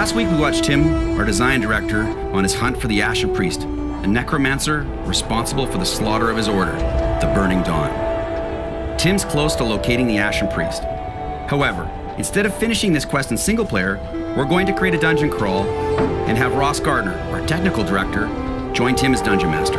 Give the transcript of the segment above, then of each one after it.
Last week we watched Tim, our design director, on his hunt for the Ashen Priest, a necromancer responsible for the slaughter of his order, the Burning Dawn. Tim's close to locating the Ashen Priest. However, instead of finishing this quest in single player, we're going to create a dungeon crawl and have Ross Gardner, our technical director, join Tim as dungeon master.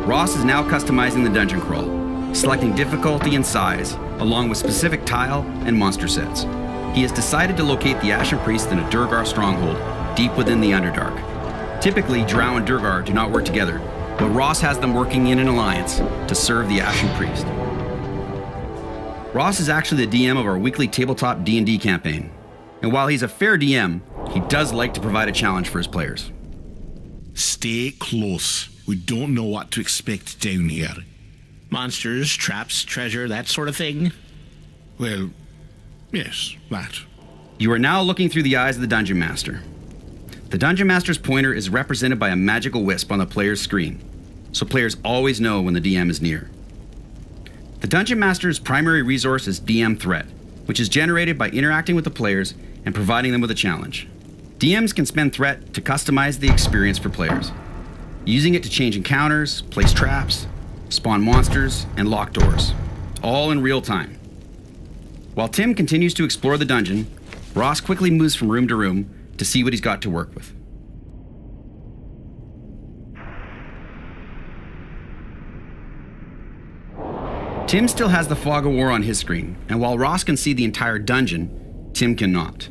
Ross is now customizing the dungeon crawl, selecting difficulty and size, along with specific tile and monster sets. He has decided to locate the Ashen Priest in a Durgar stronghold, deep within the Underdark. Typically, Drow and Durgar do not work together, but Ross has them working in an alliance to serve the Ashen Priest. Ross is actually the DM of our weekly tabletop D&D campaign, and while he's a fair DM, he does like to provide a challenge for his players. Stay close. We don't know what to expect down here. Monsters, traps, treasure, that sort of thing? Well, yes, that. You are now looking through the eyes of the Dungeon Master. The Dungeon Master's pointer is represented by a magical wisp on the player's screen, so players always know when the DM is near. The Dungeon Master's primary resource is DM Threat, which is generated by interacting with the players and providing them with a challenge. DMs can spend Threat to customize the experience for players, using it to change encounters, place traps, spawn monsters, and lock doors, all in real time. While Tim continues to explore the dungeon, Ross quickly moves from room to room to see what he's got to work with. Tim still has the Fog of War on his screen, and while Ross can see the entire dungeon, Tim cannot.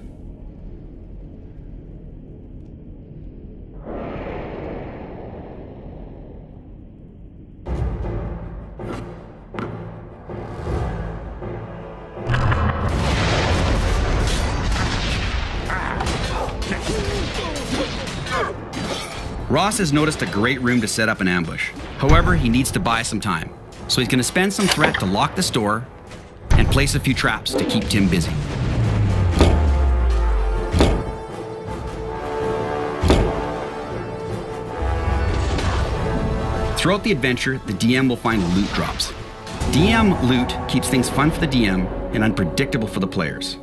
Ross has noticed a great room to set up an ambush. However, he needs to buy some time. So he's going to spend some Threat to lock this door and place a few traps to keep Tim busy. Throughout the adventure, the DM will find loot drops. DM loot keeps things fun for the DM and unpredictable for the players.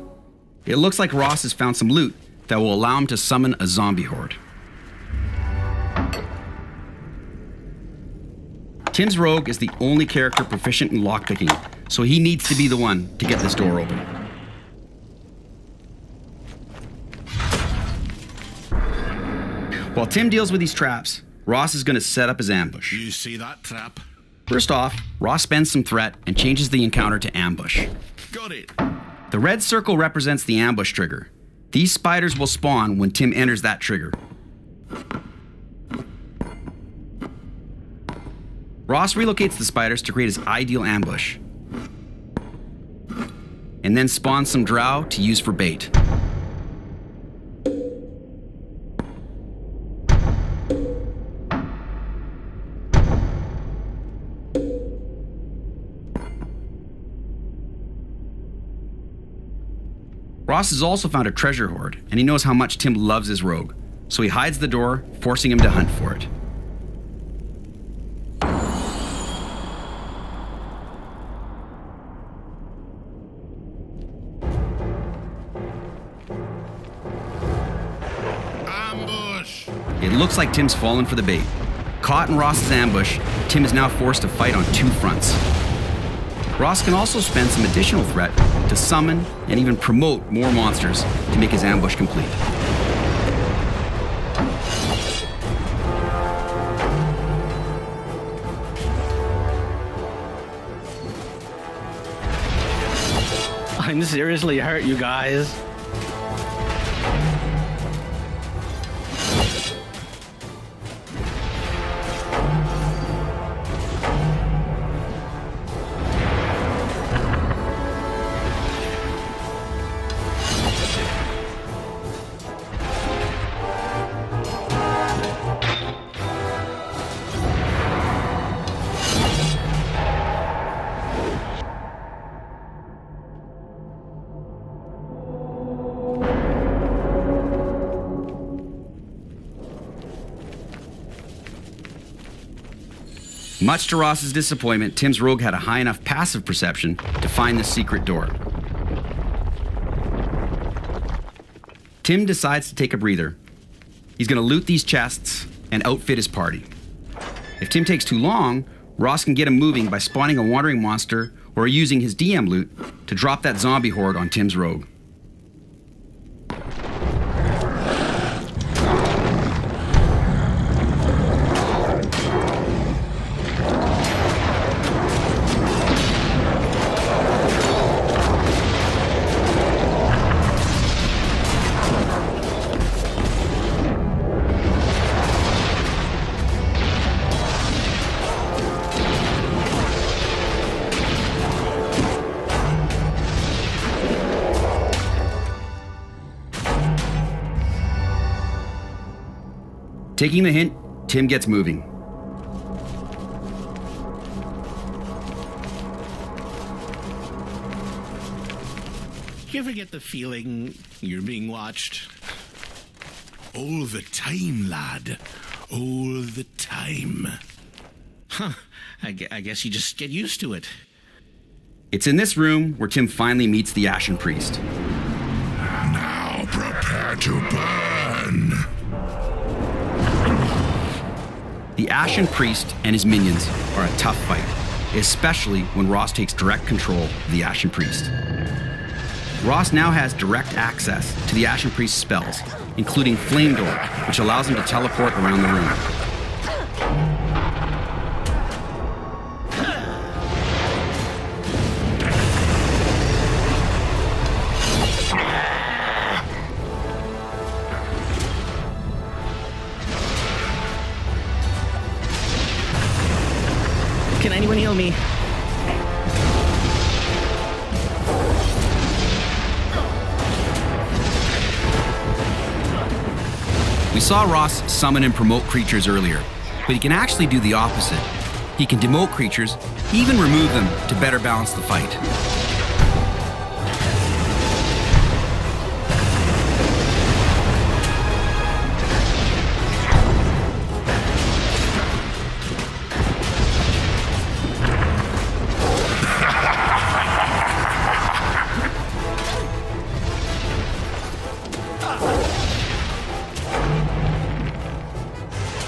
It looks like Ross has found some loot that will allow him to summon a zombie horde. Tim's rogue is the only character proficient in lockpicking, so he needs to be the one to get this door open. While Tim deals with these traps, Ross is going to set up his ambush. You see that trap? First off, Ross spends some Threat and changes the encounter to ambush. Got it. The red circle represents the ambush trigger. These spiders will spawn when Tim enters that trigger. Ross relocates the spiders to create his ideal ambush, and then spawns some drow to use for bait. Ross has also found a treasure hoard, and he knows how much Tim loves his rogue, so he hides the door, forcing him to hunt for it. It looks like Tim's fallen for the bait. Caught in Ross's ambush, Tim is now forced to fight on two fronts. Ross can also spend some additional Threat to summon and even promote more monsters to make his ambush complete. I'm seriously hurt, you guys. Much to Ross's disappointment, Tim's rogue had a high enough passive perception to find the secret door. Tim decides to take a breather. He's going to loot these chests and outfit his party. If Tim takes too long, Ross can get him moving by spawning a wandering monster or using his DM loot to drop that zombie horde on Tim's rogue. Taking the hint, Tim gets moving. You ever get the feeling you're being watched? All the time, lad. All the time. Huh. I guess you just get used to it. It's in this room where Tim finally meets the Ashen Priest. Now prepare to burn. The Ashen Priest and his minions are a tough fight, especially when Ross takes direct control of the Ashen Priest. Ross now has direct access to the Ashen Priest's spells, including Flame Door, which allows him to teleport around the room. Can anyone heal me? We saw Ross summon and promote creatures earlier, but he can actually do the opposite. He can demote creatures, even remove them to better balance the fight.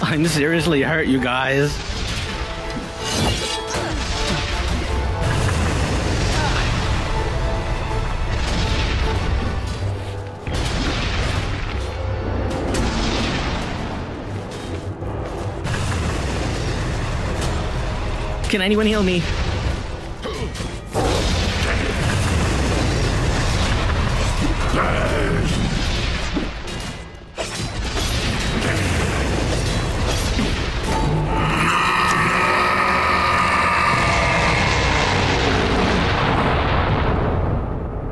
I'm seriously hurt, you guys. Can anyone heal me?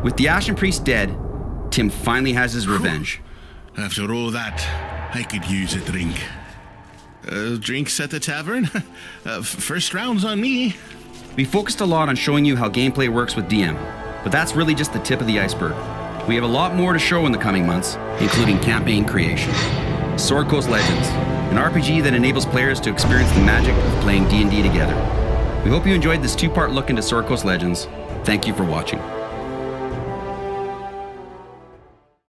With the Ashen Priest dead, Tim finally has his revenge. After all that, I could use a drink. Drinks at the tavern? First round's on me. We focused a lot on showing you how gameplay works with DM, but that's really just the tip of the iceberg. We have a lot more to show in the coming months, including campaign creation. Sword Coast Legends, an RPG that enables players to experience the magic of playing D&D together. We hope you enjoyed this two-part look into Sword Coast Legends. Thank you for watching.